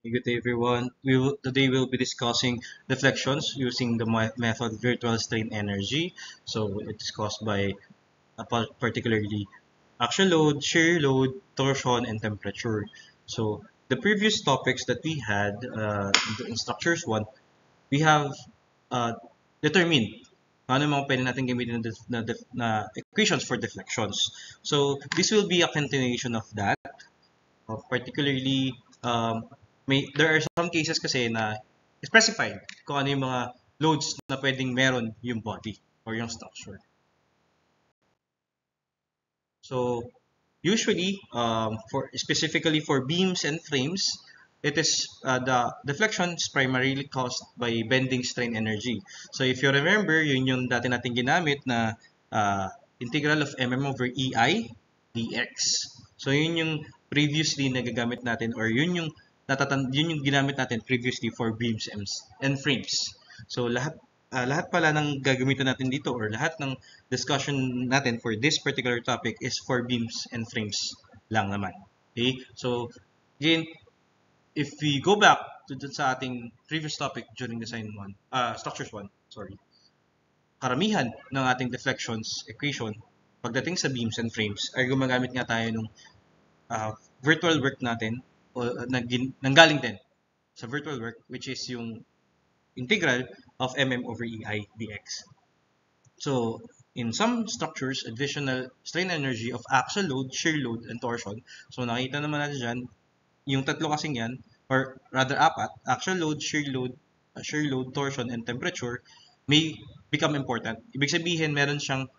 Good day, everyone. Today we'll be discussing deflections using the method virtual strain energy. So it's caused by particularly axial load, shear load, torsion, and temperature. So the previous topics that we had in structures 1, we have uh, determined ano yung mga pwede natin gamitin na equations for deflections. So this will be a continuation of that. Particularly, there are some cases kasi na specified kung ano yung mga loads na pwedeng meron yung body or yung structure. So, usually, specifically for beams and frames, it is the deflection is primarily caused by bending strain energy. So, if you remember, yun yung dati natin ginamit na integral of mm over EI dx. So, yun yung previously nagagamit natin or yun yung ginamit natin previously for beams and frames. So, lahat pala ng gagamitin natin dito or lahat ng discussion natin for this particular topic is for beams and frames lang naman. Okay? So, again, if we go back to sa ating previous topic during design 1, structures 1, sorry. Karamihan ng ating deflections equation pagdating sa beams and frames ay gumagamit nga tayo ng virtual work natin o nanggaling din sa virtual work which is yung integral of mm over EI dx. So, in some structures, additional strain energy of axial load, shear load, and torsion. So, nakita naman natin dyan, yung tatlo kasing yan, or rather apat, axial load, shear load, torsion, and temperature may become important. Ibig sabihin, meron siyang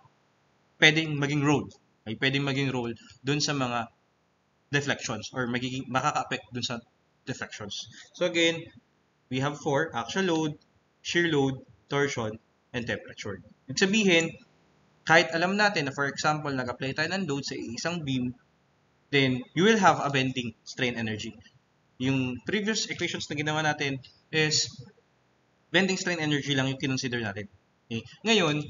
pwedeng maging role. Ay pwedeng maging role dun sa mga deflections or makaka-affect dun sa deflections. So again, we have 4, axial load, shear load, torsion, and temperature. Ibig sabihin, kahit alam natin na for example, nag-apply tayo ng load sa isang beam, then you will have a bending strain energy. Yung previous equations na ginawa natin is bending strain energy lang yung kinonsider natin. Okay? Ngayon,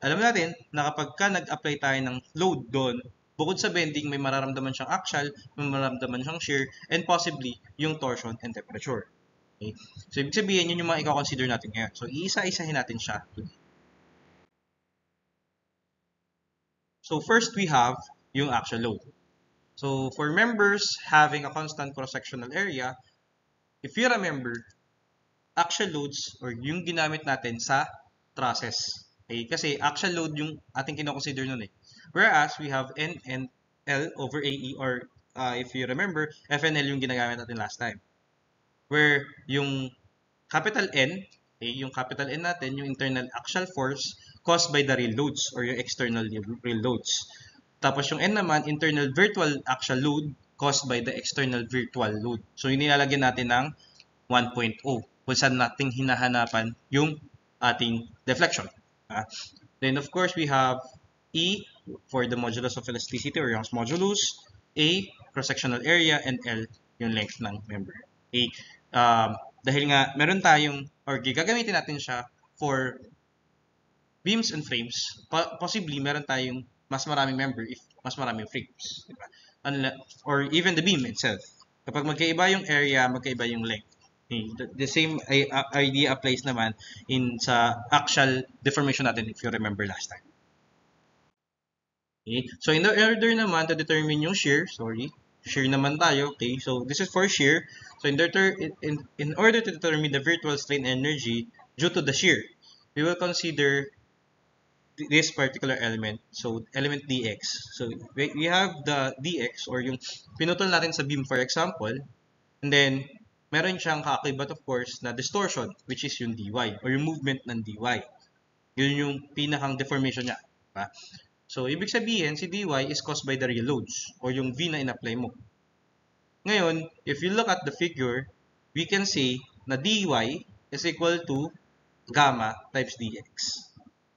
alam natin na kapag nag-apply tayo ng load doon, bukod sa bending, may mararamdaman siyang axial, may mararamdaman siyang shear, and possibly yung torsion and temperature. Okay? So, ibig sabihin, yun yung mga i-consider natin ngayon. So, iisa-isahin natin siya. So, first we have yung axial load. So, for members having a constant cross-sectional area, if you remember, axial loads or yung ginamit natin sa trusses. Okay? Kasi axial load yung ating kinoconsider nun eh. Whereas, we have N and L over AE or if you remember, FNL yung ginagamit natin last time. Where yung capital N, yung capital N natin, yung internal axial force caused by the real loads or yung external real loads. Tapos yung N naman, internal virtual axial load caused by the external virtual load. So yung nilalagyan natin ng 1.0 kung saan natin hinahanapan yung ating deflection. Then of course we have E for the modulus of elasticity or Young's modulus, A, cross-sectional area, and L, yung length ng member. Okay? Dahil nga meron tayong or gagamitin natin siya for beams and frames, possibly meron tayong mas maraming member if mas maraming frames, diba? Or even the beam itself. Kapag magkaiba yung area, magkaiba yung length. Okay? The same idea applies naman sa axial deformation natin if you remember last time. Okay? So in order naman to determine yung shear, shear naman tayo, okay? So this is for shear. So in order to determine the virtual strain energy due to the shear, we will consider this particular element. So element dx. So we have the dx or yung pinutol natin sa beam for example, and then meron siyang kaakibat of course na distortion which is yung dy or yung movement ng dy. Yun yung pinakang deformation niya, diba? So, ibig sabihin, si dy is caused by the real loads or yung V na in-apply mo. Ngayon, if you look at the figure, we can say na dy is equal to gamma times dx.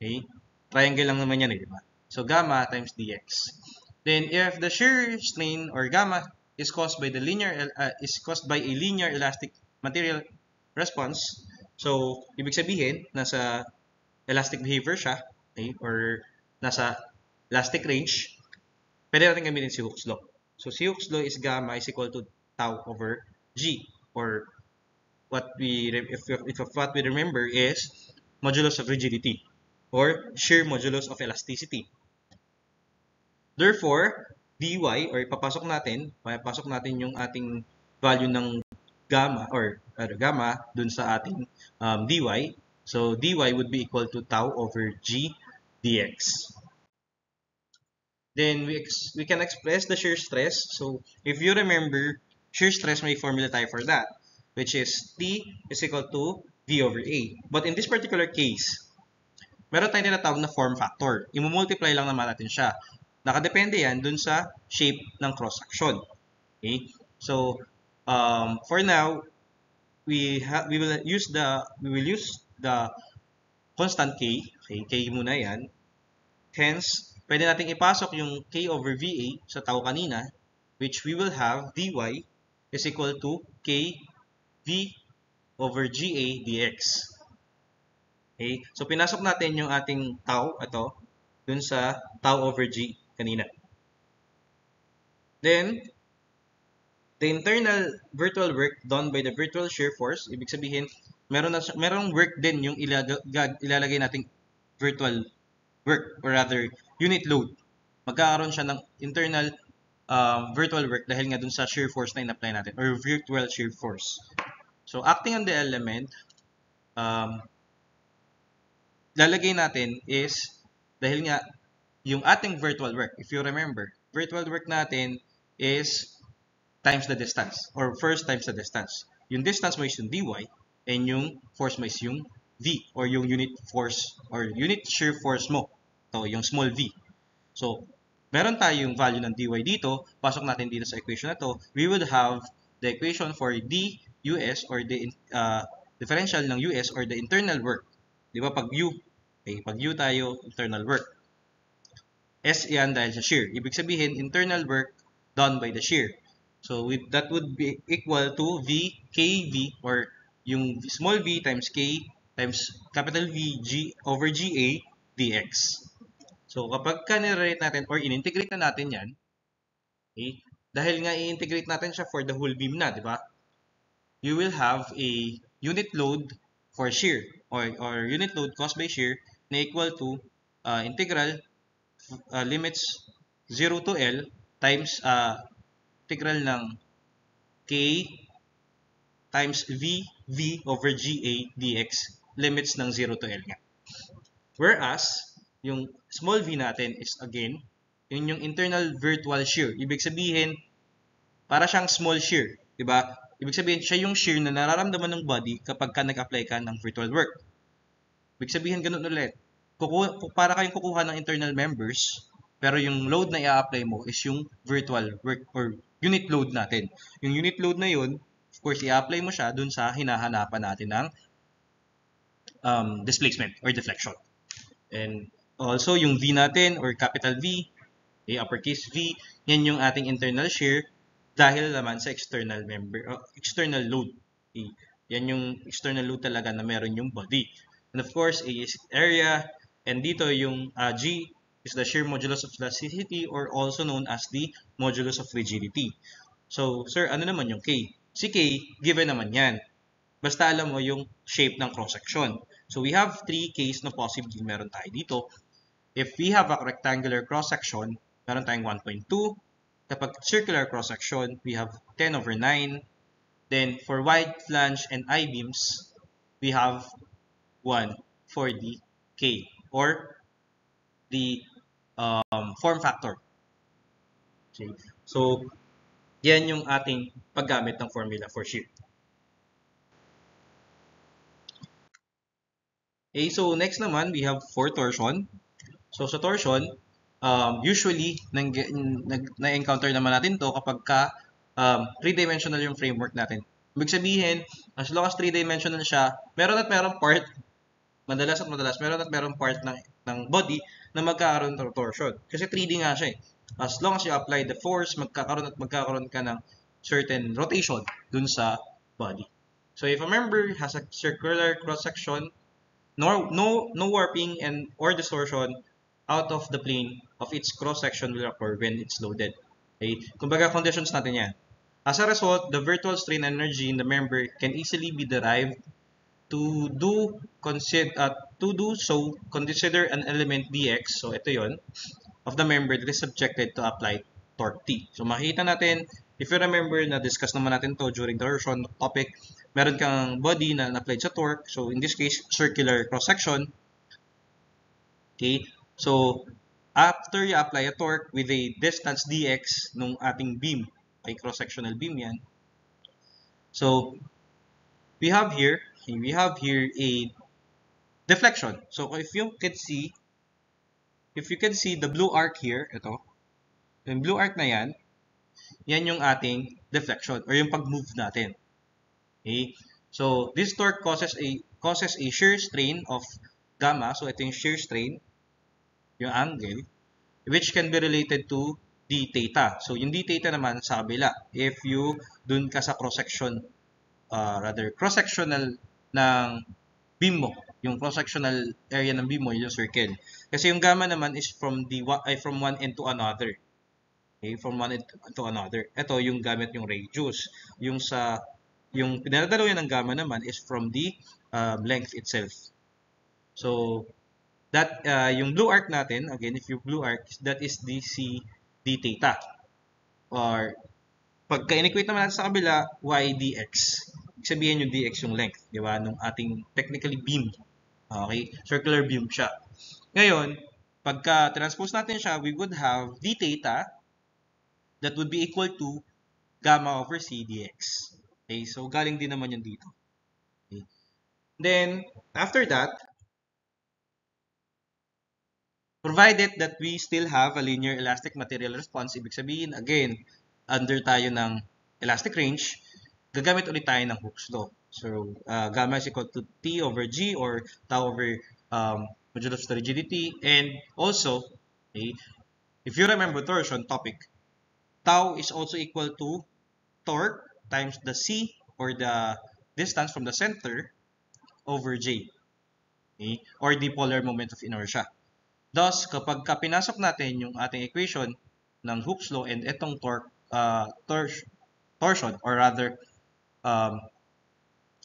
Okay? Triangle lang naman yan, di ba? So, gamma times dx. Then, if the shear strain or gamma is caused by a linear elastic material response, so, ibig sabihin, nasa elastic behavior siya, okay? Or nasa elastic range, pwede natin gamitin si Hooke's law. So, si Hooke's law is gamma is equal to tau over g or if what we remember is modulus of rigidity or shear modulus of elasticity. Therefore, dy or papasok natin yung ating value ng gamma or gamma dun sa ating dy. So dy would be equal to tau over g dx. Then we can express the shear stress. So if you remember, shear stress, may formula tayo for that, which is T is equal to V over A. But in this particular case, meron tayong tinatawag na form factor. I-multiply lang naman natin siya. Nakadepende yan dun sa shape ng cross-section. Okay? So, for now, we will use the constant K. Okay, K muna yan. Hence, pwede nating ipasok yung K over VA sa tau kanina, which we will have dy is equal to K V over GA dx. Okay? So, pinasok natin yung ating tau, ito, dun sa tau over G kanina. Then, the internal virtual work done by the virtual shear force, ibig sabihin, merong work din yung ilalagay nating virtual work, or rather, unit load. Magkakaroon siya ng internal virtual work dahil nga dun sa shear force na in-apply natin, or virtual shear force. So, acting on the element, lalagay natin is, dahil nga, yung ating virtual work, if you remember, virtual work natin is times the distance, or first times the distance. Yung distance mo is yung dy, and yung force mo is yung v, or yung unit force, or unit shear force mo. So, yung small v. So, meron tayong value ng dy dito, pasok natin dito sa equation na to, we would have the equation for dUs, or the differential ng US, or the internal work. Di ba, pag U, okay, pag U tayo, internal work. S yan dahil sa shear. Ibig sabihin, internal work done by the shear. So, that would be equal to V, KV, or yung small v times K times capital V G over GA dx. So, kapag ka-relate natin or in-integrate na natin yan, okay, dahil nga i-integrate natin siya for the whole beam na, di ba? You will have a unit load for shear, or unit load caused by shear na equal to integral limits 0 to L times integral ng K times V over GA dx, limits ng 0 to L nga. Whereas, yung small v natin is again, yun yung internal virtual shear. Ibig sabihin, para siyang small shear. Diba? Ibig sabihin, siya yung shear na nararamdaman ng body kapag ka nag-apply ka ng virtual work. Ibig sabihin, ganun ulit. Para kayong kukuha ng internal members, pero yung load na i-apply mo is yung virtual work or unit load natin. Yung unit load na yun, of course, i-apply mo siya dun sa hinahanapan natin ng displacement or deflection. And also, yung V natin or capital V, uppercase V, yan yung ating internal shear dahil naman sa external external load. Okay. Yan yung external load talaga na meron yung body. And of course, A is area, and dito yung G is the shear modulus of elasticity, or also known as the modulus of rigidity. So, sir, ano naman yung K? Si K, given naman yan. Basta alam mo yung shape ng cross-section. So, we have 3 Ks na possibly meron tayo dito. If we have a rectangular cross-section, meron tayong 1.2. Kapag circular cross-section, we have 10 over 9. Then, for wide flange and I-beams, we have 1 for the K, or the form factor. Okay. So, yan yung ating paggamit ng formula for shear. Okay, so next naman, we have for torsion. So, sa torsion, usually, na-encounter naman natin to kapag ka 3-dimensional yung framework natin. Ibig sabihin, as long as 3-dimensional siya, meron part, madalas meron part ng body na magkakaroon ng torsion. Kasi 3D nga siya eh. As long as you apply the force, magkakaroon ka ng certain rotation dun sa body. So, if a member has a circular cross-section, no warping or distortion out of the plane of its cross-section will occur when it's loaded. Okay? Kumbaga, conditions natin yan. As a result, the virtual strain energy in the member can easily be derived. Consider an element dx, so ito yon, of the member that is subjected to applied torque T. So makikita natin, if you remember, na-discuss naman natin to during the torsion topic, meron kang body na applied sa torque. So in this case, circular cross-section. Okay? So after you apply a torque with a distance dx nung ating beam, ay cross-sectional beam yan. So we have here a deflection. So if you can see the blue arc here, ito, yung blue arc na yan yung ating deflection or yung pag-move natin. Okay? So this torque causes a shear strain of gamma. So ito yung shear strain, yung angle, which can be related to d theta. So yung d theta naman sa kabila, if you dun ka sa cross-section, cross-sectional ng beam mo, yung cross-sectional area ng beam mo, yung circle. Kasi yung gamma naman is from one end to another. Okay, from one end to another. Ito yung gamit yung radius. Yung pinadadalo yan ng gamma naman is from the length itself. So that yung blue arc natin, again, if you blue arc, that is d theta. Or pagka inequate naman natin sa kabila, y dx. Ibig sabihin yung dx yung length, di ba? Nung ating technically beam. Okay? Circular beam siya. Ngayon, pagka transpose natin siya, we would have d theta that would be equal to gamma over c dx. Okay? So, galing din naman yun dito. Okay? Then, after that, provided that we still have a linear elastic material response, ibig sabihin, again, under tayo ng elastic range, gagamit ulit tayo ng Hooke's law. So, gamma is equal to T over G or tau over modulus of the rigidity. And also, okay, if you remember torsion topic, tau is also equal to torque times the C or the distance from the center over J. Okay? Or the polar moment of inertia. Thus, kapag pinasok natin yung ating equation ng Hooke's law and itong torsion or rather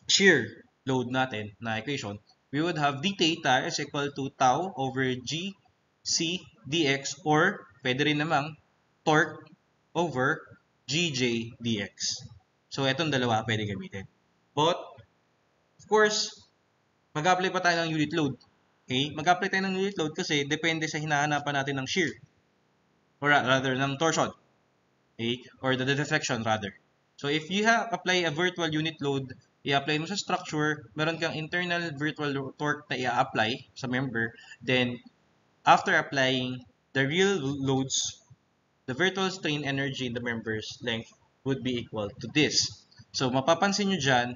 shear load natin na equation, we would have d theta is equal to tau over g c dx or pwede rin namang torque over gj dx. So, itong dalawa pwede gamitin. But, of course, mag-apply pa tayo ng unit load. Okay? Mag-apply tayo ng unit load kasi depende sa hinahanapan natin ng shear. Or rather, ng torsion. Okay? Or the deflection rather. So, if you apply a virtual unit load, i-apply mo sa structure, meron kang internal virtual torque na i-apply sa member. Then, after applying the real loads, the virtual strain energy in the member's length would be equal to this. So, mapapansin nyo dyan,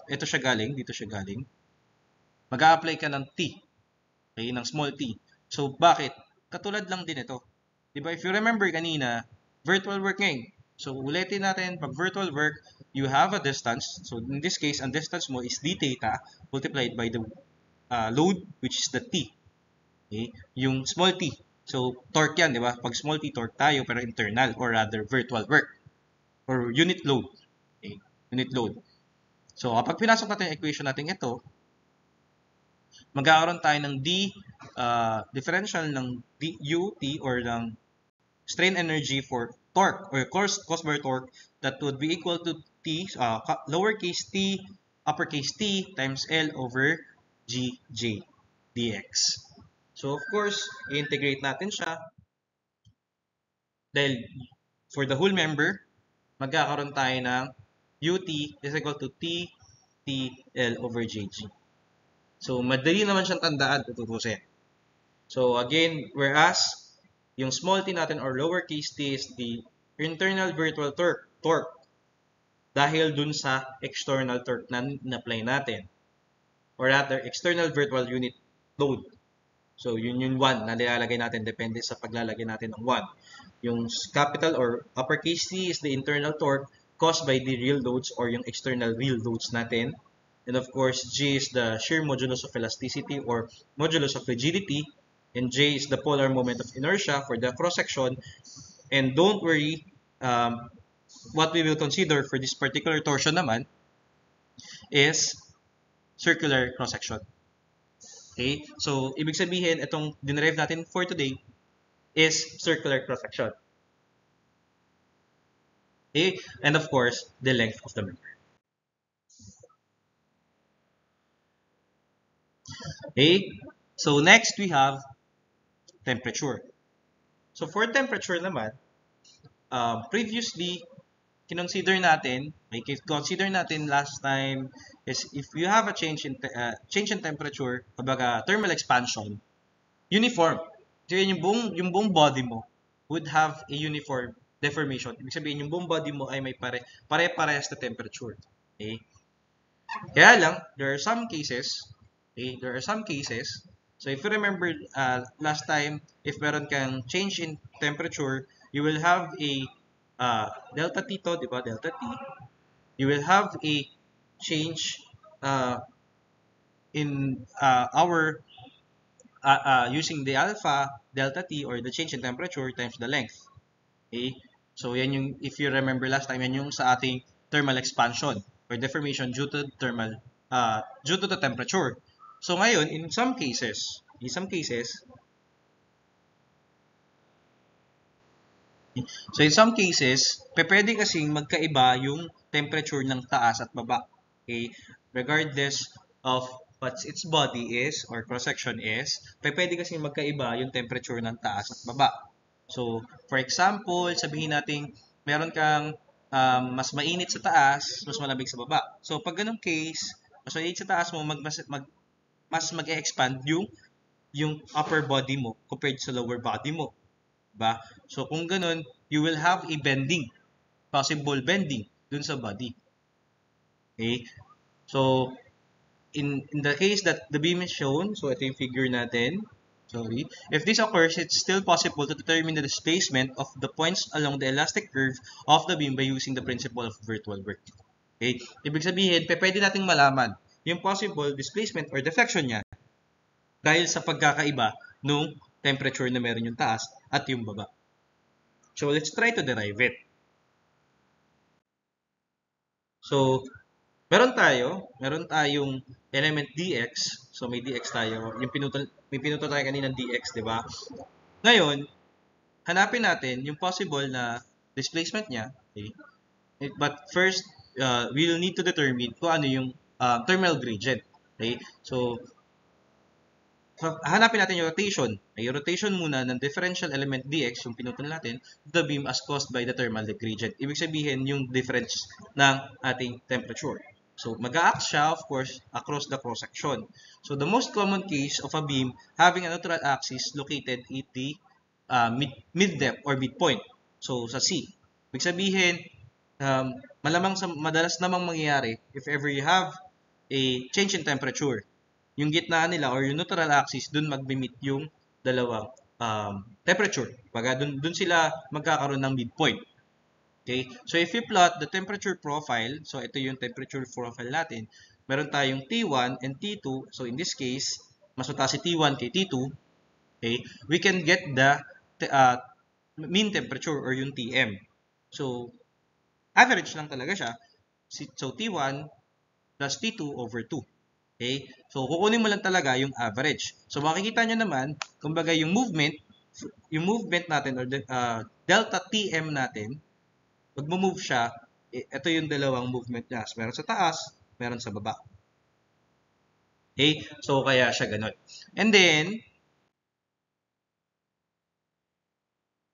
ito siya galing, dito siya galing. Mag-a-apply ka ng T, okay, ng small t. So, bakit? Katulad lang din ito. Diba, if you remember kanina, virtual work ngayon. So, ulitin natin, pag virtual work, you have a distance. So, in this case, ang distance mo is d theta multiplied by the load, which is the T. Okay? Yung small t. So, torque yan, di ba? Pag small t, torque tayo, pero internal, or rather, virtual work. Or unit load. Okay? Unit load. So, kapag pinasok natin yung equation natin ito, magkakaroon tayo ng differential ng ut or ng strain energy for torque or cost by torque that would be equal to t, lowercase t, uppercase t times L over gj dx. So, of course, i-integrate natin siya. Dahil for the whole member, magkakaroon tayo ng ut is equal to t L over jg. So, madali naman siyang tandaan tututusin. So, again, whereas yung small t natin or lowercase t is the internal virtual torque dahil dun sa external torque na na-apply natin. Or rather, external virtual unit load. So, yun yung 1 na nilalagay natin. Depende sa paglalagay natin ng 1. Yung capital or uppercase T is the internal torque caused by the real loads or yung external real loads natin. And of course, G is the shear modulus of elasticity or modulus of rigidity. And J is the polar moment of inertia for the cross-section. And don't worry, what we will consider for this particular torsion naman is circular cross-section. Okay? So, ibig sabihin, itong dinerive natin for today is circular cross-section. Okay? And of course, the length of the member. Okay? So, next we have temperature. So, for temperature naman, previously, consider natin last time is if you have a change in temperature, kumbaga thermal expansion, uniform. So yung buong body mo would have a uniform deformation. Ibig sabihin yung buong body mo ay may pare-parehas na temperature. Okay? Kaya lang there are some cases, so if you remember last time, if meron kang change in temperature, you will have a delta T to, di ba? Delta T. You will have a change in our using the alpha delta T or the change in temperature times the length. Okay? So yan yung, if you remember last time, yan yung sa ating thermal expansion or deformation due to the temperature. So ngayon, in some cases, pwede kasing magkaiba yung temperature ng taas at baba. Okay? Regardless of what its body is or cross-section is, pwede kasing magkaiba yung temperature ng taas at baba. So, for example, sabihin natin meron kang mas mainit sa taas, mas malamig sa baba. So, pag ganung case, mas mainit sa taas mo, mas mag-expand yung upper body mo compared sa lower body mo. Diba? So, kung ganun, you will have a possible bending dun sa body. Okay? So, in the case that the beam is shown, so ito yung figure natin. Sorry. If this occurs, it's still possible to determine the displacement of the points along the elastic curve of the beam by using the principle of virtual work. Okay? Ibig sabihin, pwede nating malaman yung possible displacement or deflection niya dahil sa pagkakaiba nung temperature na meron yung taas at yung baba. So, let's try to derive it. So, meron tayong element dx. So, may dx tayo. May pinutol tayo kanina ng dx, di ba? Ngayon, hanapin natin yung possible na displacement niya. Okay? But first, we'll need to determine kung ano yung thermal gradient. Okay? So, hanapin natin yung rotation. Yung rotation muna ng differential element dx, yung pinutol natin, the beam as caused by the thermal gradient. Ibig sabihin, yung difference ng ating temperature. So, mag-a-act siya, of course, across the cross-section. So, the most common case of a beam having a neutral axis located at the mid-depth or midpoint. So, sa C. Ibig sabihin, madalas namang mangyayari if ever you have a change in temperature. Yung gitna nila or yung neutral axis, dun mag-meet yung dalawang temperature. Baga, dun sila magkakaroon ng midpoint. Okay? So, if you plot the temperature profile, so ito yung temperature profile natin, meron tayong T1 and T2. So, in this case, mas mataas si T1 kay T2. Okay? We can get the mean temperature or yung Tm. So, average lang talaga siya. So, T1 plus T2 over 2. Okay? So, kukunin mo lang talaga yung average. So, makikita nyo naman, kumbaga yung movement natin or delta Tm natin, pag move siya, ito yung dalawang movement niya. So, meron sa taas, meron sa baba. Okay? So, kaya siya ganun. And then,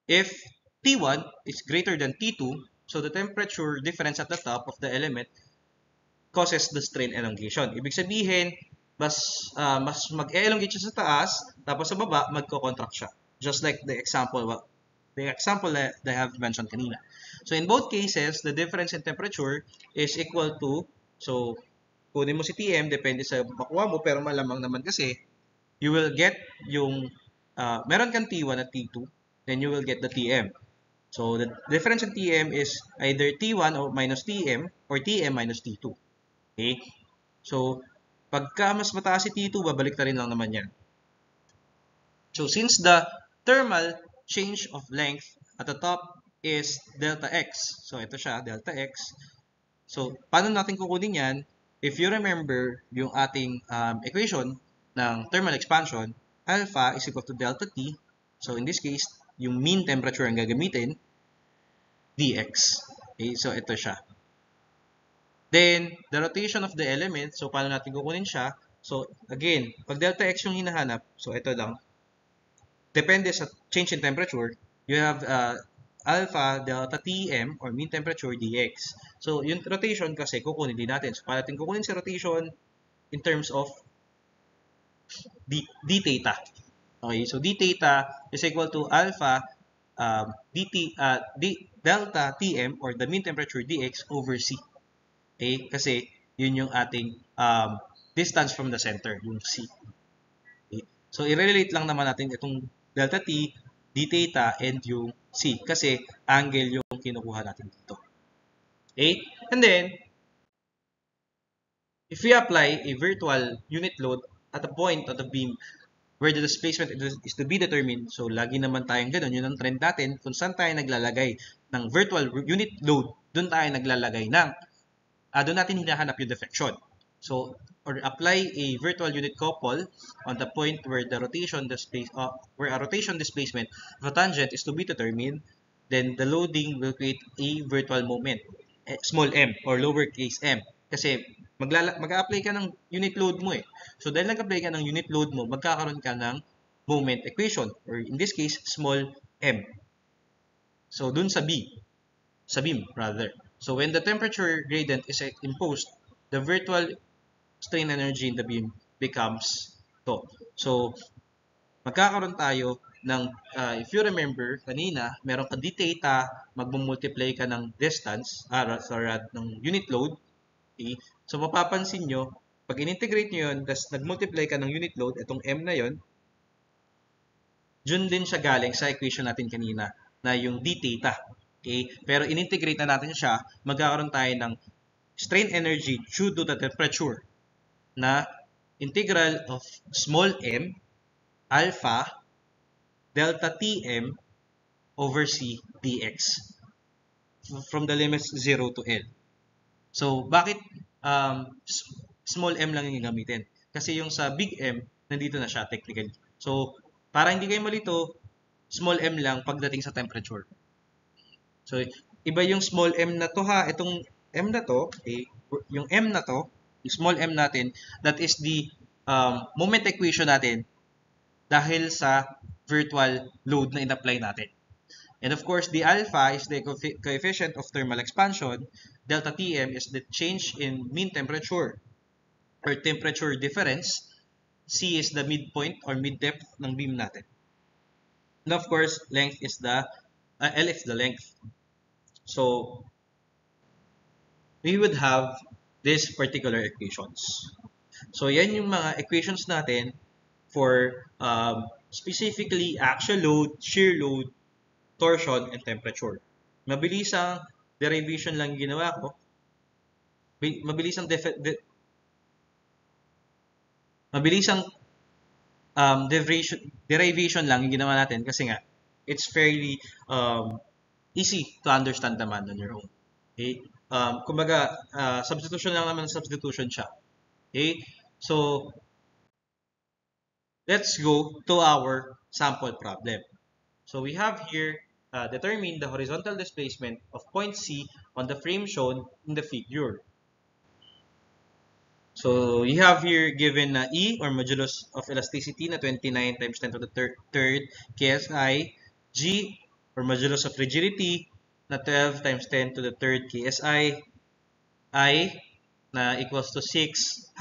if T1 is greater than T2, so the temperature difference at the top of the element causes the strain elongation. Ibig sabihin, mas mag-elongate siya sa taas, tapos sa baba, magko-contract siya. Just like the example that I have mentioned kanina. So, in both cases, the difference in temperature is equal to, so, kunin mo si Tm, depende sa makuha mo, pero malamang naman kasi, you will get yung, meron kang T1 at T2, then you will get the Tm. So, the difference in Tm is either T1 or minus Tm, or Tm minus T2. Okay? So, pagka mas mataas si T2, babalik na rin lang naman yan. So, since the thermal change of length at the top is delta x. So, ito siya, delta x. So, paano natin kukunin yan? If you remember yung ating equation ng thermal expansion, alpha is equal to delta T. So, in this case, yung mean temperature ang gagamitin, dx. Okay, so ito siya. Then, the rotation of the element, so paano natin kukunin siya? So, again, pag delta x yung hinahanap, so ito lang, depende sa change in temperature, you have alpha delta Tm or mean temperature dx. So, yung rotation kasi kukunin din natin. So, paano natin kukunin si rotation in terms of d theta. Okay, so d theta is equal to alpha delta Tm or the mean temperature dx over c. Okay, kasi yun yung ating distance from the center, yung c. Okay? So, i-relate lang naman natin itong delta t, d theta, and yung c. Kasi angle yung kinukuha natin dito. Okay? And then, if we apply a virtual unit load at a point on the beam where the displacement is to be determined, so lagi naman tayong ganun, yun ang trend natin, kung saan tayo naglalagay ng virtual unit load, doon tayo naglalagay ng, doon natin hinahanap yung deflection. So, or apply a virtual unit couple on the point where the rotation where a rotation displacement of a tangent is to be determined, then the loading will create a virtual moment, small m or lowercase m. Kasi mag-a-apply ka ng unit load mo eh. So, dahil nag-apply ka ng unit load mo, magkakaroon ka ng moment equation, or in this case, small m. So, dun sa beam rather. So, when the temperature gradient is imposed, the virtual strain energy in the beam becomes to. So, magkakaroon tayo ng, if you remember, kanina, meron ka d theta, magmumultiply ka ng distance, ng unit load. Okay? So, mapapansin nyo, pag in-integrate nyo yun, tas nag-multiply ka ng unit load, itong m na yun, dyan din siya galing sa equation natin kanina, na yung d theta. Okay? Pero in-integrate na natin siya, magkakaroon tayo ng strain energy due to the temperature na integral of small m alpha delta Tm over C dx from the limits 0 to L. So, bakit small m lang yung gamitin? Kasi yung sa big M, nandito na siya technically. So, para hindi kayo malito, small m lang pagdating sa temperature. So, iba yung small m na to ha. Itong m na to, okay, yung m na to, yung small m natin, that is the moment equation natin dahil sa virtual load na in-apply natin. And of course, the alpha is the coefficient of thermal expansion. Delta Tm is the change in mean temperature or temperature difference. C is the midpoint or mid-depth ng beam natin. And of course, length is the, L is the length. So, we would have these particular equations. So, yan yung mga equations natin for specifically axial load, shear load, torsion, and temperature. Mabilisang derivation lang ginawa ko. Mabilisang derivation lang yung ginawa natin kasi nga, it's fairly easy to understand naman on your own. Okay? Kumbaga, substitution lang naman, substitution siya. Okay? So, let's go to our sample problem. So, we have here, determine the horizontal displacement of point C on the frame shown in the figure. So, you have here given E or modulus of elasticity na 29 times 10 to the third KSI, G or modulus of rigidity na 12 times 10 to the third KSI, I na equals to 600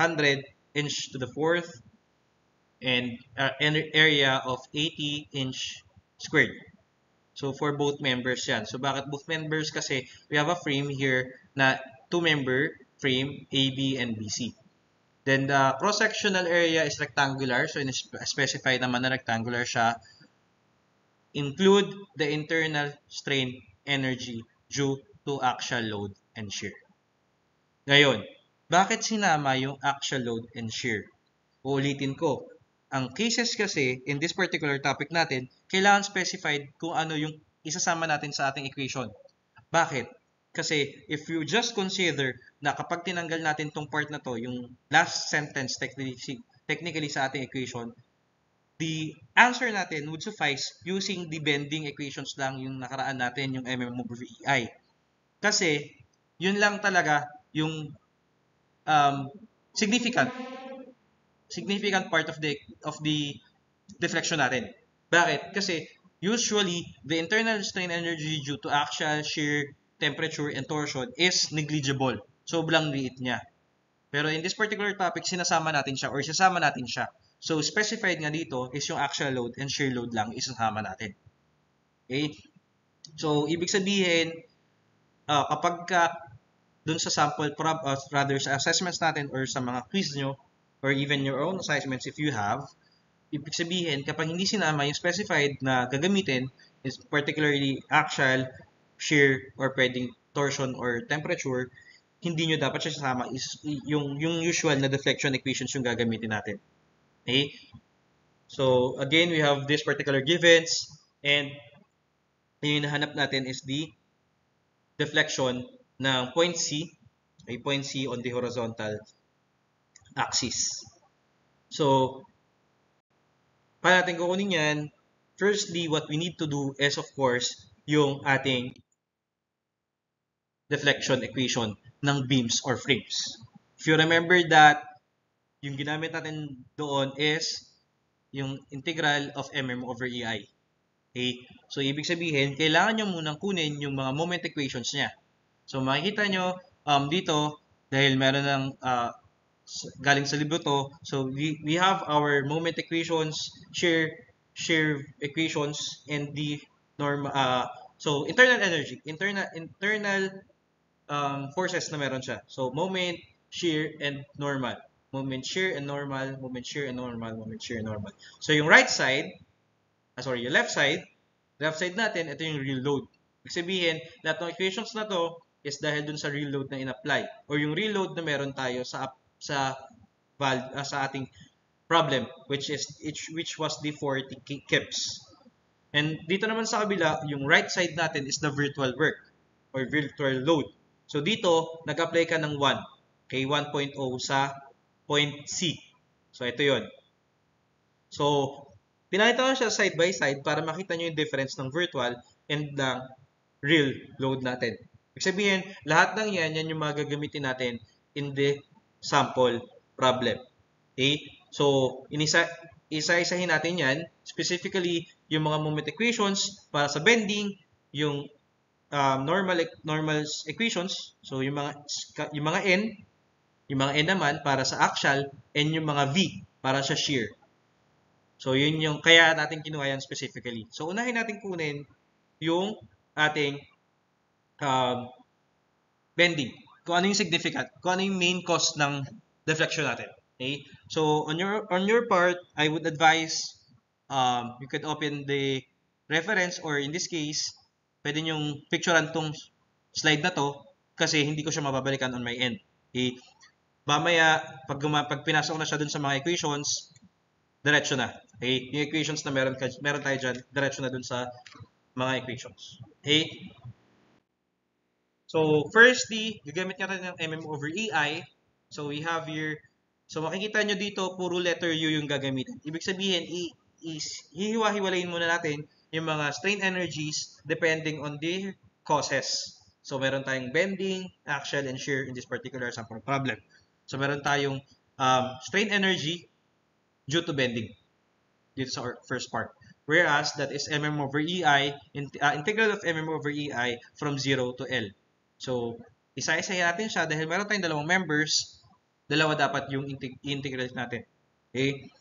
inch to the fourth, and area of 80 inch squared. So, for both members yan. So, bakit both members? Kasi we have a frame here na two-member frame AB and BC. Then, the cross-sectional area is rectangular. So, specify naman na rectangular siya. Include the internal strain energy due to axial load and shear. Ngayon, bakit sinama yung axial load and shear? Uulitin ko. Ang cases kasi, in this particular topic natin, kailangan specified kung ano yung isasama natin sa ating equation. Bakit? Kasi if you just consider na kapag tinanggal natin tong part na to, yung last sentence technically sa ating equation, the answer natin would suffice using the bending equations lang yung nakaraan natin, yung MM/EI. Kasi, yun lang talaga yung um, significant part of the deflection natin. Bakit? Kasi usually the internal strain energy due to axial, shear, temperature, and torsion is negligible. Sobrang liit niya. Pero in this particular topic, sasama natin siya. So, specified nga dito is yung axial load and shear load lang isasama natin. Okay? So, ibig sabihin, kapag dun sa sample, rather sa assessments natin or sa mga quiz nyo, or even your own assignments if you have, ibig sabihin, kapag hindi sinama yung specified na gagamitin, is particularly axial, shear, or pwedeng torsion or temperature, hindi nyo dapat siya sasama is yung usual na deflection equations yung gagamitin natin. Okay? So, again, we have this particular givens, and yung hinahanap natin is the deflection ng point C, ay point C on the horizontal axis. So, para natin kukunin yan, firstly, what we need to do is, of course, yung ating deflection equation ng beams or frames. If you remember that, yung ginamit natin doon is yung integral of MM/EI. Okay? So, ibig sabihin, kailangan nyo munang kunin yung mga moment equations niya. So, makikita nyo dito, dahil meron ng galing sa libro to, so we have our moment equations, shear equations, and the normal, so internal energy, internal forces na meron siya. So, moment, shear, and normal. Moment, shear, and normal. Moment, shear, and normal. Moment, shear, and normal. So, yung right side, yung left side natin, ito yung real load. Ibig sabihin, lahat ng equations na to is dahil dun sa real load na in-apply. Or yung real load na meron tayo sa ating problem, which was the 40 kips. And dito naman sa kabila, yung right side natin is the virtual work or virtual load. So dito, nag-apply ka ng 1, okay, 1.0 sa point C. So ito yon. So, pinakita ko siya side by side para makita nyo yung difference ng virtual and ng real load natin. Ibig sabihin, lahat ng yan yung magagamitin natin in the sample problem. Okay? So, isa-isahin natin yan. Specifically, yung mga moment equations para sa bending, yung normal equations, so yung mga n naman para sa axial, and yung mga v para sa shear. So, yun yung kaya natin kinuha yan specifically. So, unahin natin kunin yung ating bending. Kung ano yung significant, kung ano yung main cause ng deflection natin. Okay? So, on your part, I would advise you could open the reference, or in this case, pwede nyong picturean tong slide na to kasi hindi ko siya mababalikan on my end. Okay? Mamaya, pag pinasok na siya dun sa mga equations, diretso na. Okay? Yung equations na meron tayo dyan, diretso na dun sa mga equations. Okay? So, firstly, gagamit nga tayo ng MM/EI. So, we have here, so makikita nyo dito, puro letter U yung gagamitin. Ibig sabihin, hihiwa-hiwalayin muna natin yung mga strain energies depending on the causes. So, meron tayong bending, axial, and shear in this particular sample problem. So, meron tayong strain energy due to bending dito sa first part. Whereas, that is MM/EI, integral of MM/EI from 0 to L. So, isa-isahin natin siya dahil meron tayong dalawang members, dalawa dapat yung integrate natin. Okay?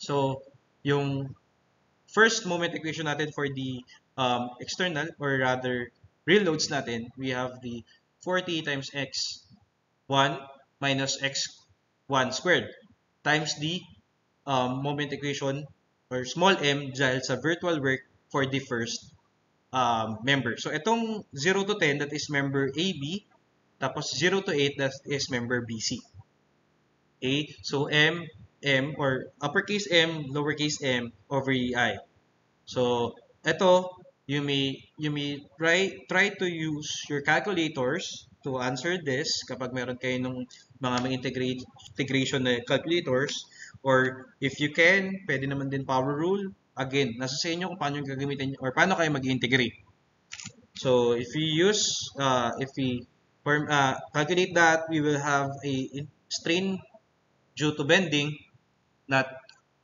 So, yung first moment equation natin for the external, or rather real loads natin, we have the 40 times x1 minus x1 squared times the moment equation or small m dahil sa virtual work for the first member. So, itong 0 to 10, that is member AB. Tapos, 0 to 8, that is member BC. Okay? So, M, or uppercase M, lowercase m, over EI. So, ito, you may try to use your calculators to answer this kapag meron kayo nung mga may integration na calculators, or if you can, pwede naman din power rule. Again, nasa sa inyo kung paano yung gagamitin or paano kayo mag-integrate. So if we calculate that, we will have a strain due to bending, not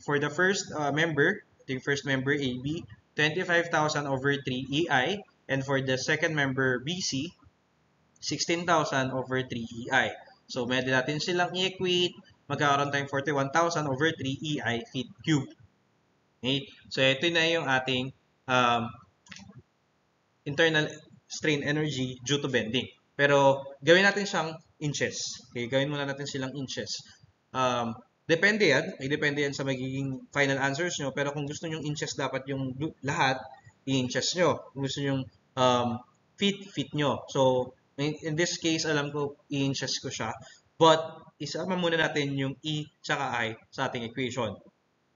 for the first member, the first member AB, 25,000 over 3 EI, and for the second member BC, 16,000 over 3 EI. So, pwede natin silang i-equate, magkakaroon tayong 41,000 over 3 EI feet cube. Okay? So, ito na yung ating internal strain energy due to bending. Pero, gawin natin siyang inches. Okay? Gawin muna natin silang inches. Depende yan. May depende yan sa magiging final answers nyo. Pero kung gusto nyo inches, dapat yung lahat, i-inches nyo. Kung gusto nyo feet nyo. So, in this case, alam ko, i-inches ko siya. But, isama muna natin yung E tsaka I sa ating equation.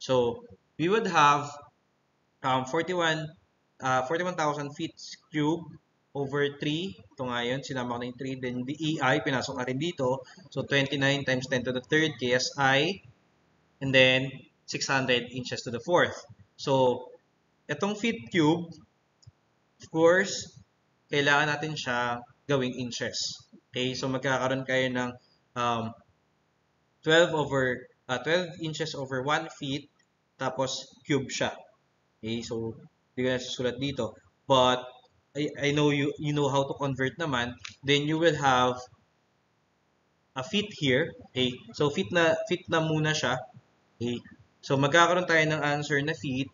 So, we would have 41,000 feet cube over 3. Ito nga yun, sinama ko na yung 3. Then, the EI, pinasok natin dito. So, 29 times 10 to the third KSI. And then, 600 inches to the fourth. So, itong feet cube, of course, kailangan natin siya gawing inches. Okay? So, magkakaroon kayo ng 12 inches over 1 feet, tapos cube siya. Okay? So, hindi ko na susulat dito. But, I know you know how to convert naman. Then you will have a feet here. Okay? So feet na muna siya. Okay? So magkakaroon tayo ng answer na feet.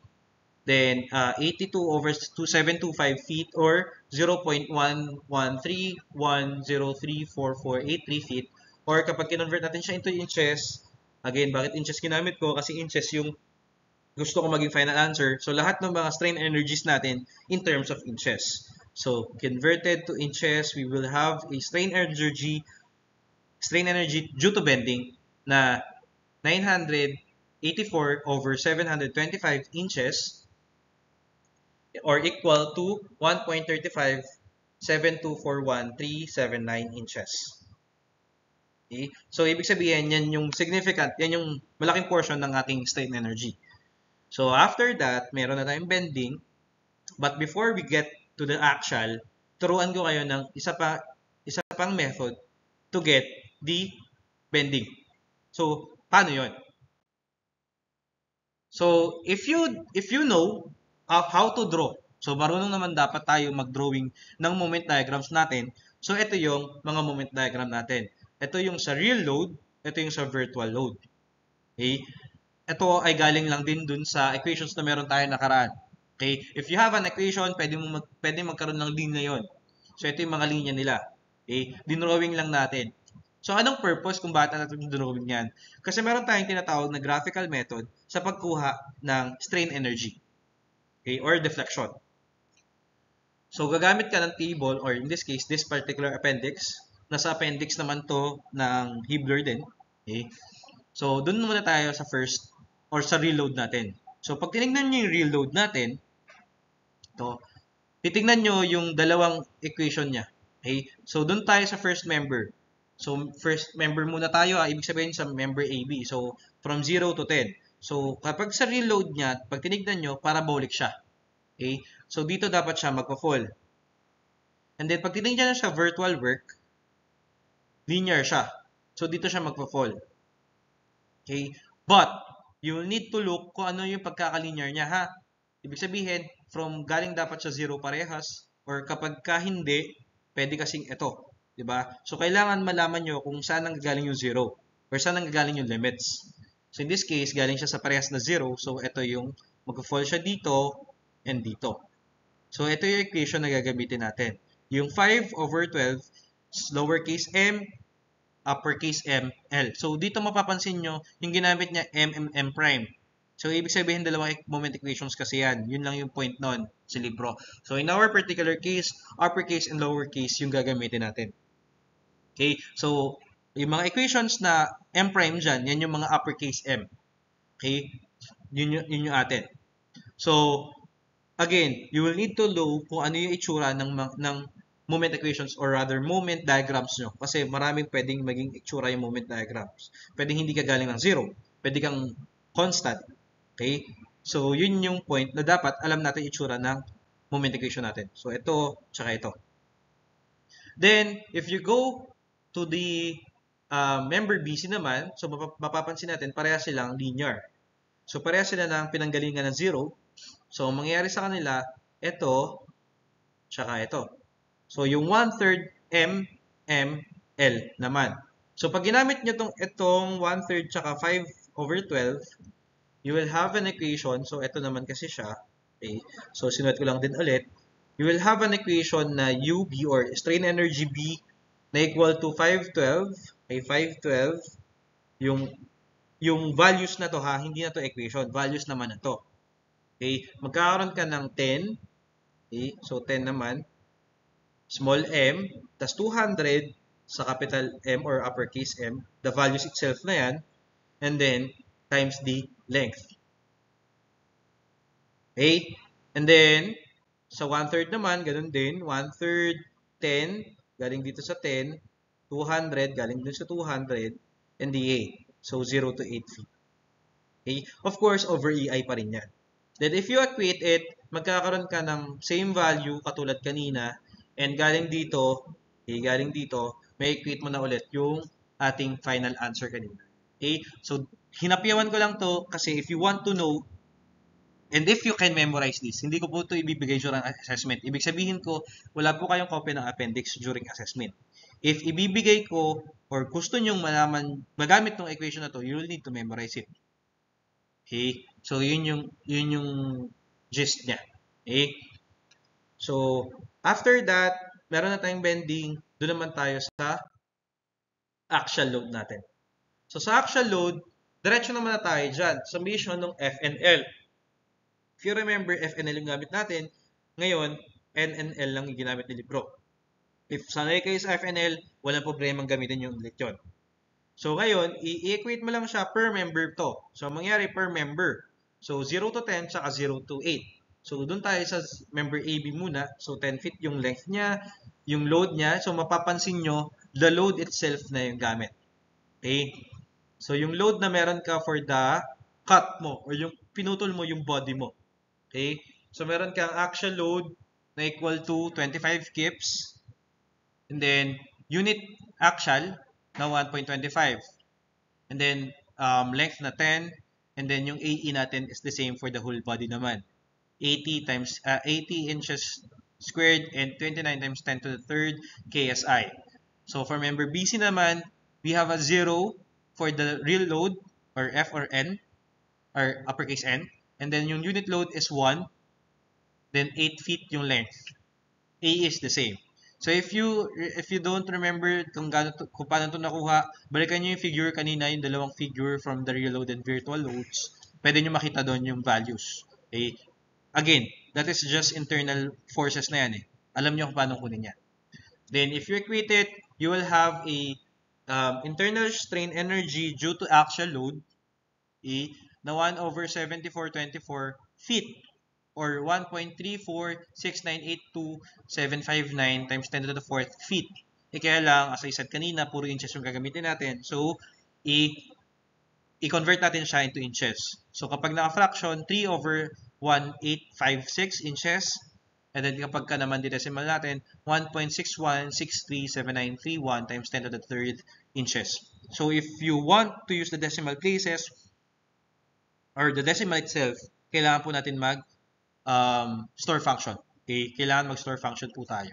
Then 82 over 2725 feet or 0.113103443 feet. Or kapag kinonvert natin siya into inches, again, bakit inches ginamit ko? Kasi inches yung gusto ko maging final answer. So, lahat ng mga strain energies natin in terms of inches. So, converted to inches, we will have a strain energy due to bending na 984 over 725 inches or equal to 1.357241,379 inches. Okay? So, ibig sabihin, yan yung significant, yan yung malaking portion ng ating strain energy. So, after that, meron na tayong bending. But before we get to the actual, turuan ko kayo ng isa pang method to get the bending. So, paano yon? So, if you know how to draw, so marunong naman dapat tayo mag-drawing ng moment diagrams natin. So, ito yung mga moment diagram natin. Ito yung sa real load, ito yung sa virtual load. Okay? Ito ay galing lang din dun sa equations na meron tayo nakaraan. Okay? If you have an equation, pwede magkaroon ng linya yon. So, ito yung mga linya nila. Okay? Dinrawing lang natin. So, anong purpose kung bakit natin dinrawing yan? Kasi meron tayong tinatawag na graphical method sa pagkuha ng strain energy. Okay? Or deflection. So, gagamit ka ng table, or in this case, this particular appendix. Nasa appendix naman to ng Hibbeler din. Okay? So, dun muna tayo sa first or sa reload natin. So, pag tinignan nyo yung reload natin, ito, titignan nyo yung dalawang equation niya. Okay? So, dun tayo sa first member. So, first member muna tayo, ibig sabihin sa member AB. So, from 0 to 10. So, kapag sa reload niya, pag tinignan nyo, parabolic siya. Okay? So, dito dapat siya magpa-fall. And then, pag tinignan nyo sa virtual work, linear siya. So, dito siya magpa-fall. Okay? But, you will need to look kung ano yung pagkakalinear niya, ha? Ibig sabihin, from galing dapat sa 0 parehas, or kapag ka hindi, pwede kasing ito. Diba? So, kailangan malaman nyo kung saan nanggagaling yung 0, or saan nanggagaling yung limits. So, in this case, galing siya sa parehas na 0, so ito yung mag-fall siya dito, and dito. So, ito yung equation na gagamitin natin. Yung 5 over 12, lowercase m, uppercase M, L. So, dito mapapansin nyo, yung ginamit niya M prime. So, ibig sabihin, dalawang moment equations kasi yan. Yun lang yung point nun sa libro. So, in our particular case, uppercase and lowercase yung gagamitin natin. Okay? So, yung mga equations na M prime dyan, yan yung mga uppercase M. Okay? Yun yung atin. So, again, you will need to know kung ano yung itsura ng moment equations or rather moment diagrams nyo. Kasi maraming pwedeng maging itsura yung moment diagrams. Pwedeng hindi ka galing ng zero. Pwede kang constant. Okay? So, yun yung point na dapat alam natin itsura ng moment equation natin. So, ito, tsaka ito. Then, if you go to the member BC naman, so mapapansin natin, pareha silang linear. So, pareha sila ng pinanggalingan ng zero. So, ang mangyayari sa kanila, ito, tsaka ito. So, yung 1/3 M, M, L naman. So, pag ginamit nyo itong 1/3 tsaka 5/12, you will have an equation. So, ito naman kasi siya. Okay. So, sinulat ko lang din ulit. You will have an equation na UB or strain energy B na equal to 512. Okay, 512. Yung values na to ha, hindi na to equation. Values naman na to. Okay, magkakaroon ka ng 10. Okay, so 10 naman. Small m, tas 200 sa capital M or uppercase M. The values itself na yan. And then, times the length. Okay, and then, sa 1/3 naman, ganun din. 1/3, 10, galing dito sa 10. 200, galing dito sa 200. And the A. So, 0 to 8 feet. Okay? Of course, over EI pa rin yan. Then, if you equate it, magkakaroon ka ng same value katulad kanina. And galing dito, may equate mo na ulit yung ating final answer kanina. Okay? So, hinapyawan ko lang to kasi if you want to know and if you can memorize this, hindi ko po ito ibibigay during assessment. Ibig sabihin ko, wala po kayong copy ng appendix during assessment. If ibibigay ko or gusto nyong malaman, magamit tong equation na to, you will need to memorize it. Okay? So, yun yung gist niya. Okay? So, after that, meron na tayong bending. Doon naman tayo sa axial load natin. So, sa axial load, diretso naman na tayo dyan. Summation ng F and L. If you remember, F and L yung gamit natin. Ngayon, N and L lang yung ginamit ni libro. If sanay kayo sa F and L, walang problema gamitin yung ulit yun. So, ngayon, i-equate mo lang siya per member to. So, mangyari per member. So, 0 to 10, saka 0 to 8. So, doon tayo sa member AB muna. So, 10 feet yung length niya, yung load niya. So, mapapansin nyo, the load itself na yung gamit. Okay? So, yung load na meron ka for the cut mo or yung pinutol mo yung body mo. Okay? So, meron kang axial load na equal to 25 kips. And then, unit axial na 1.25. And then, length na 10. And then, yung AE natin is the same for the whole body naman. 80 inches squared and 29 times 10 to the third KSI. So, for member BC naman, we have a 0 for the real load or F or N or uppercase N. And then, yung unit load is 1. Then, 8 feet yung length. A is the same. So, if you don't remember kung paano ito nakuha, balikan nyo yung figure kanina, yung dalawang figure from the real load and virtual loads. Pwede nyo makita doon yung values. Okay? Again, that is just internal forces na yan eh. Alam nyo kung paano kunin yan. Then, if you equate it, you will have a internal strain energy due to axial load na 1/7424 feet or 1.346982.759 times 10 to the 4th feet. Kaya lang, as I said kanina, puro inches yung gagamitin natin. So, i-convert natin siya into inches. So, kapag naka-fraction, 3/1856 inches. And then, kapag ka naman decimal natin, 1.61637931 times 10 to the 3rd inches. So, if you want to use the decimal places or the decimal itself, kailangan po natin store function. Okay? Kailangan mag-store function po tayo.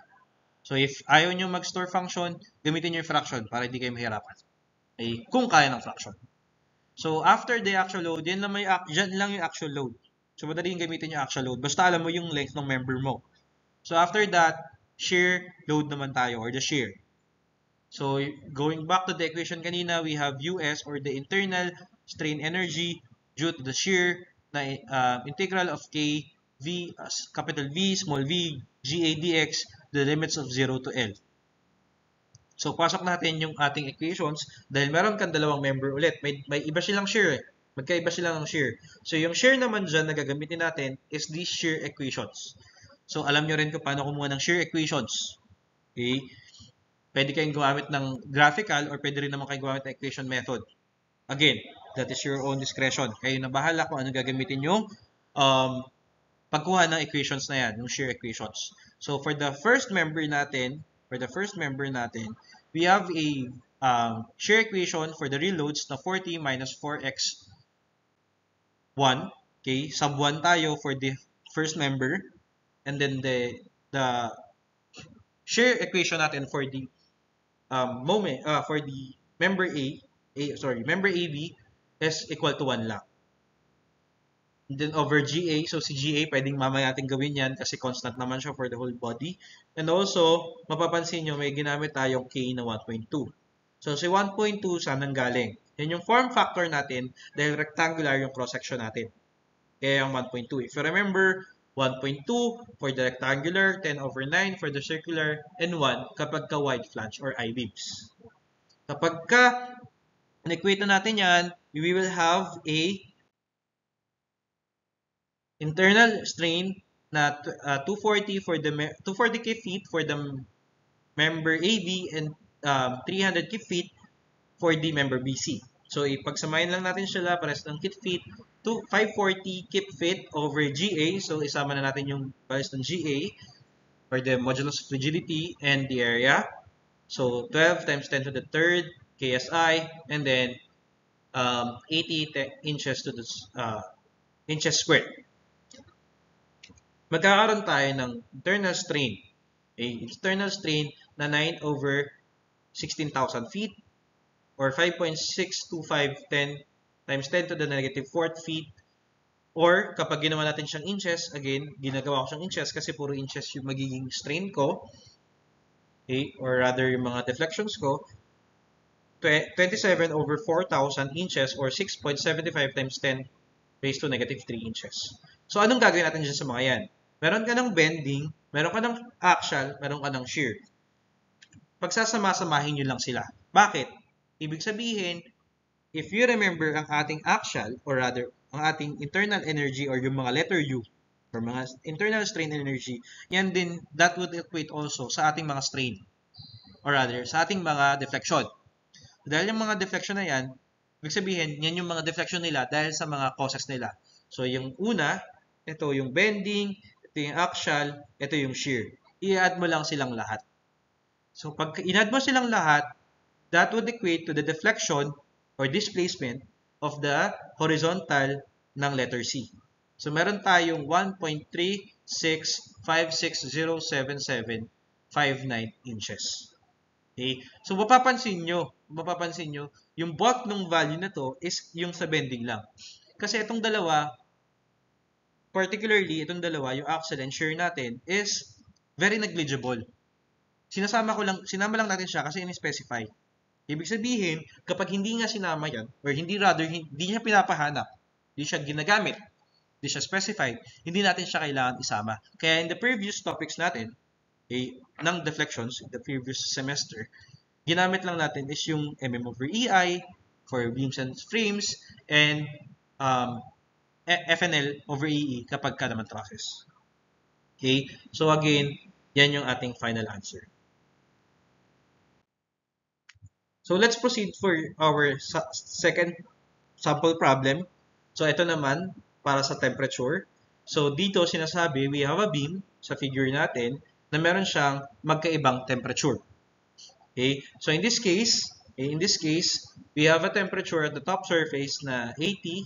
So, if ayaw nyo mag-store function, gamitin nyo yung fraction para hindi kayo mahirapan. Okay? Kung kaya ng fraction. So, after the actual load, dyan lang yung actual load. So, madaling gamitin yung actual load. Basta alam mo yung length ng member mo. So, after that, shear load naman tayo or the shear. So, going back to the equation kanina, we have US or the internal strain energy due to the shear na integral of K V, capital V, small v, GA dx, the limits of 0 to L. So, pasok natin yung ating equations dahil meron kang dalawang member ulit. May iba silang shear eh. Magkaiba sila ng shear. So, yung shear naman dyan na gagamitin natin is these shear equations. So, alam nyo rin kung paano kumuha ng shear equations. Okay? Pwede kayong gumamit ng graphical or pwede rin naman kayo gumamit ng equation method. Again, that is your own discretion. Kayo na bahala kung ano gagamitin yung pagkuha ng equations na yan, yung shear equations. So, for the first member natin, we have a shear equation for the real loads na 40 minus 4x 1. Okay, sub 1 tayo for the first member. And then the shear equation natin for the for the member member AB is equal to 1 lang. And then over GA, so si GA pwedeng mamaya natin gawin yan kasi constant naman siya for the whole body. And also, mapapansin nyo may ginamit tayong K na 1.2. So si 1.2 saan nanggaling? Yan yung form factor natin dahil rectangular yung cross-section natin. Kaya yung 1.2. If you remember, 1.2 for the rectangular, 10 over 9 for the circular, and 1 kapag ka wide flange or I-beams. Kapag ka in-equate na natin yan, we will have a internal strain na 240 for the 240 kfeet for the member AB and 300 kfeet for the member BC. So ipagsamahin lang natin sila pares ng feet to 540 feet over GA. So isama na natin yung pares ng GA for the modulus of rigidity and the area. So 12 times 10 to the third KSI and then 80 inches to the inches squared. Magkakaroon tayo ng internal strain. Okay? Internal strain na 9 over 16,000 feet or 5.62510 times 10 to the negative 4th feet. Or kapag ginawa natin siyang inches, again, ginagawa ko siyang inches kasi puro inches yung magiging strain ko. Okay? Or rather yung mga deflections ko. 27 over 4,000 inches or 6.75 times 10 raised to negative 3 inches. So, anong gagawin natin dyan sa mga yan? Meron ka ng bending, meron ka ng axial, meron ka ng shear. Pagsasama-samahin nyo lang sila. Bakit? Ibig sabihin, if you remember ang ating axial, or rather, ang ating internal energy or yung mga letter U, or mga internal strain energy, yan din, that would equate also sa ating mga strain. Or rather, sa ating mga deflection. Dahil yung mga deflection na yan, ibig sabihin, yan yung mga deflection nila dahil sa mga causes nila. So, yung una, ito yung bending, ito yung axial, ito yung shear. I-add mo lang silang lahat. So, pag in-add mo silang lahat, that would equate to the deflection or displacement of the horizontal ng letter C. So, meron tayong 1.365607759 inches. Okay? So, mapapansin nyo, yung bulk ng value na to is yung sa bending lang. Kasi itong dalawa, particularly itong dalawa, yung axial and shear natin is very negligible. Sinama lang natin siya kasi in-specify. Ibig sabihin, kapag hindi nga sinama yan, or hindi niya pinapahanap, hindi siya ginagamit, hindi siya specified, hindi natin siya kailangan isama. Kaya in the previous topics natin, ng deflections, in the previous semester, ginamit lang natin is yung MM/EI for beams and frames, and FNL/EE kapag ka naman trusses. Okay? So again, yan yung ating final answer. So let's proceed for our second sample problem. So ito naman, para sa temperature. So dito sinasabi, we have a beam sa figure natin na meron siyang magkaibang temperature. Okay? So in this case, we have a temperature at the top surface na 80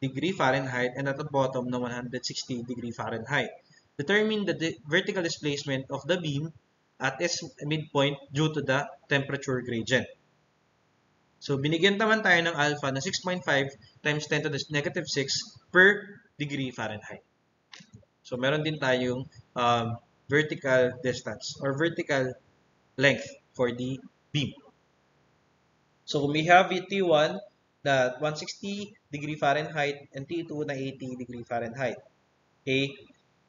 degree Fahrenheit and at the bottom na 160 degree Fahrenheit. Determine the vertical displacement of the beam at its midpoint due to the temperature gradient. So, binigyan naman tayo ng alpha na 6.5 times 10 to the negative 6 per degree Fahrenheit. So, meron din tayong vertical distance or vertical length for the beam. So, we have T1 na 160 degree Fahrenheit and T2 na 80 degree Fahrenheit. Okay?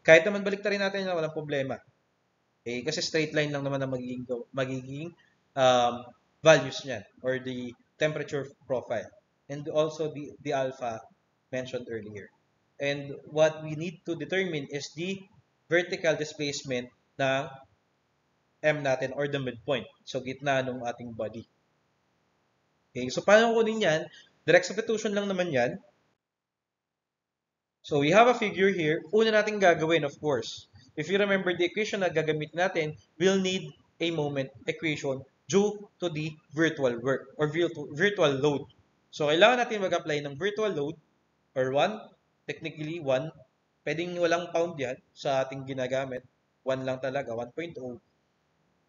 Kahit naman baliktarin natin na walang problema. Okay? Kasi straight line lang naman ang magiging values niyan or the temperature profile. and also the alpha mentioned earlier. And what we need to determine is the vertical displacement ng M natin or the midpoint. So, gitna ng ating body. Okay, so paano kunin yan? Direct substitution lang naman yan. So, we have a figure here. Una natin gagawin, of course. If you remember the equation na gagamit natin, we'll need a moment equation due to the virtual work or virtual load. So, kailangan natin mag-apply ng virtual load or 1, technically 1. Pwedeng walang pound yan sa ating ginagamit. 1 lang talaga, 1.0.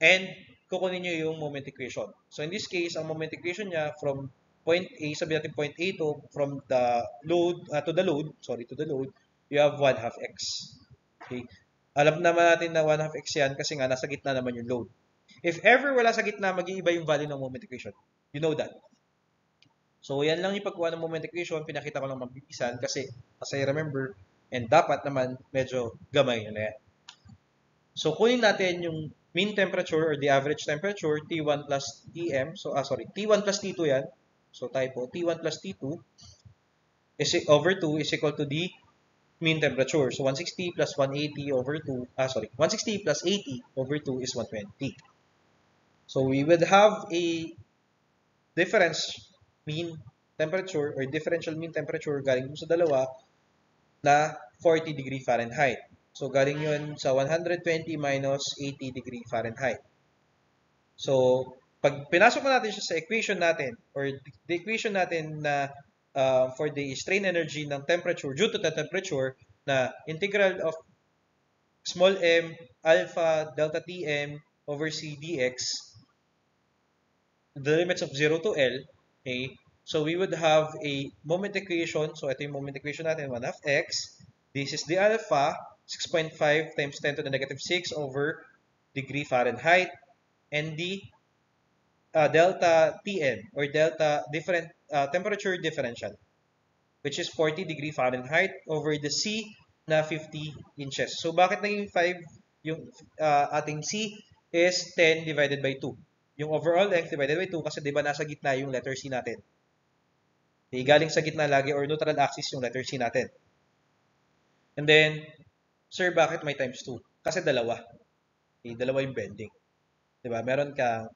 And kukunin nyo yung moment equation. So, in this case, ang moment equation niya from point A, sabi natin point A to from the load, to the load, you have 1 half x. Okay. Alam naman natin na 1 half x yan kasi nga nasa gitna naman yung load. If ever wala sa gitna, mag-iiba yung value ng moment equation. You know that. So, yan lang yung pagkuha ng moment equation. Pinakita ko lang mabibisan kasi, as I remember, and dapat naman medyo gamay na yan. So, kunin natin yung mean temperature or the average temperature, T1 plus Tm. So, T1 plus T2 yan. So, typo, T1 plus T2 is over 2 is equal to the mean temperature. So, 160 plus 180 over 2, 160 plus 80 over 2 is 120. So, we would have a difference mean temperature or differential mean temperature galing sa dalawa na 40 degree Fahrenheit. So, galing yun sa 120 minus 80 degree Fahrenheit. So, pag pinasok natin siya sa equation natin or the equation natin na for the strain energy ng temperature due to the temperature na integral of small m alpha delta Tm over C dx, the limits of 0 to L, okay? So, we would have a moment equation. So, ito yung moment equation natin, 1 half x. This is the alpha, 6.5 times 10 to the negative 6 over degree Fahrenheit. And the delta Tm, or delta temperature differential, which is 40 degree Fahrenheit over the C na 50 inches. So, bakit naging 5 yung ating C is 10 divided by 2. Yung overall length divided by 2 kasi diba nasa gitna yung letter C natin. Okay, galing sa gitna lagi or neutral axis yung letter C natin. And then, sir, bakit may times 2? Kasi dalawa. Okay, dalawa yung bending. Diba? Meron ka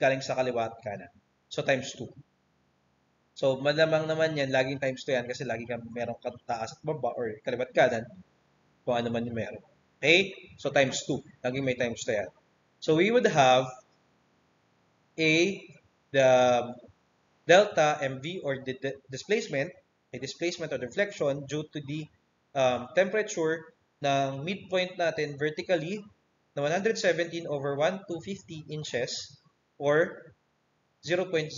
galing sa kaliwa at kanan. So, times 2. So, malamang naman yan, laging times 2 yan kasi lagi ka meron ka taas at baba or kaliwa at kanan kung ano man yung meron. Okay? So, times 2. Laging may times 2 yan. So, we would have the delta mv or the displacement, a displacement or deflection due to the temperature ng midpoint natin vertically na 117 over 1,250 inches or 0.0936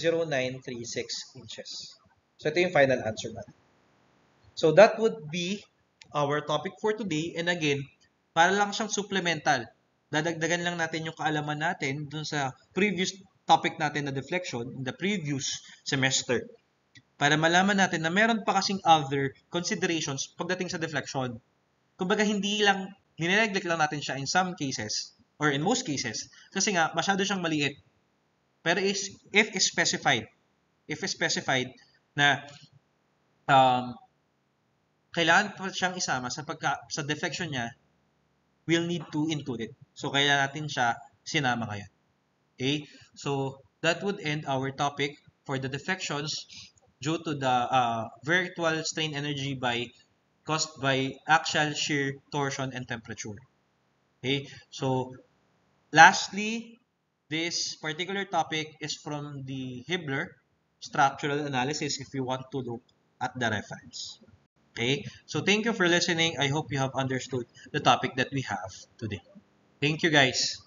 inches. So, ito yung final answer natin. So, that would be our topic for today. And again, para lang siyang supplemental. Dadagdagan lang natin yung kaalaman natin dun sa previous topic natin na deflection in the previous semester. Para malaman natin na meron pa kasing other considerations pagdating sa deflection. Kumbaga, hindi lang, nineneglect lang natin siya in some cases, or in most cases, kasi nga, masyado siyang maliit. Pero if specified na kailangan pa siyang isama sa deflection niya, we'll need to include it. So, kaya natin siya sinama ngayon. Okay? So, that would end our topic for the deflections due to the virtual strain energy caused by axial shear, torsion, and temperature. Okay? So, lastly, this particular topic is from the Hibbeler structural analysis if you want to look at the reference. Okay, so thank you for listening. I hope you have understood the topic that we have today. Thank you, guys.